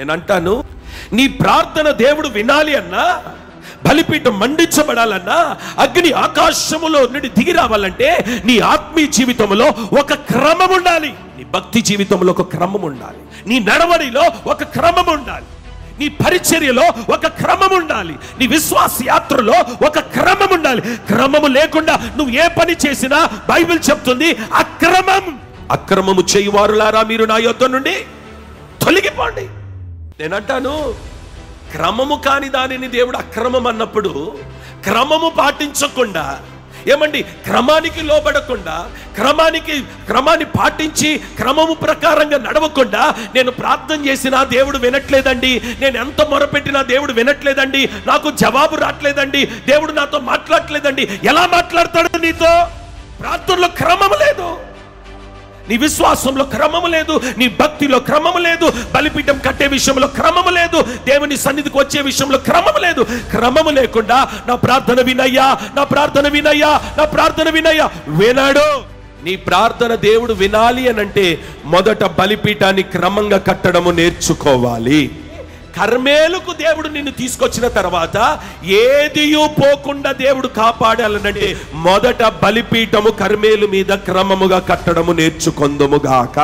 నేను అంటాను, నీ ప్రార్థన దేవుడు వినాలి అన్నా, బలిపీఠం మండించబడాలన్నా, అగ్ని ఆకాశములో నుండి దిగి రావాలంటే నీ ఆత్మీయ జీవితంలో ఒక క్రమం ఉండాలి. నీ భక్తి జీవితంలో ఒక క్రమం ఉండాలి. నీ నడవడిలో ఒక క్రమం ఉండాలి. నీ పరిచర్యలో ఒక క్రమం ఉండాలి. నీ విశ్వాస యాత్రలో ఒక క్రమం ఉండాలి. క్రమము లేకుండా నువ్వు ఏ పని చేసినా బైబిల్ చెప్తుంది అక్రమము చేయువారులారా మీరు నా యొద్ద నుండి తొలగిపోండి. నేనంటాను, క్రమము కాని దానిని దేవుడు అక్రమం అన్నప్పుడు క్రమము పాటించకుండా, ఏమండి, క్రమానికి లోబడకుండా, క్రమాన్ని పాటించి క్రమము ప్రకారంగా నడవకుండా నేను ప్రార్థన చేసినా దేవుడు వినట్లేదండి, నేను ఎంత మొరపెట్టినా దేవుడు వినట్లేదండి, నాకు జవాబు రావట్లేదండి, దేవుడు నాతో మాట్లాడట్లేదండి. ఎలా మాట్లాడతాడు నీతో? ప్రార్థనలో క్రమం లేదు, నీ విశ్వాసంలో క్రమము లేదు, నీ భక్తిలో క్రమము లేదు, బలిపీఠం కట్టే విషయంలో క్రమము లేదు, దేవుని సన్నిధికి వచ్చే విషయంలో క్రమము లేదు. క్రమము లేకుండా నా ప్రార్థన వినయ్యా, నా ప్రార్థన వినయ్యా, నా ప్రార్థన వినయ్యా వినాడు. నీ ప్రార్థన దేవుడు వినాలి అనంటే మొదట బలిపీఠాన్ని క్రమంగా కట్టడము నేర్చుకోవాలి. కర్మేలుకు దేవుడు నిన్ను తీసుకొచ్చిన తర్వాత ఏదియూ పోకుండా దేవుడు కాపాడాలనంటే మొదట బలిపీఠము కర్మేలు మీద క్రమముగా కట్టడము నేర్చుకొందుముగాక.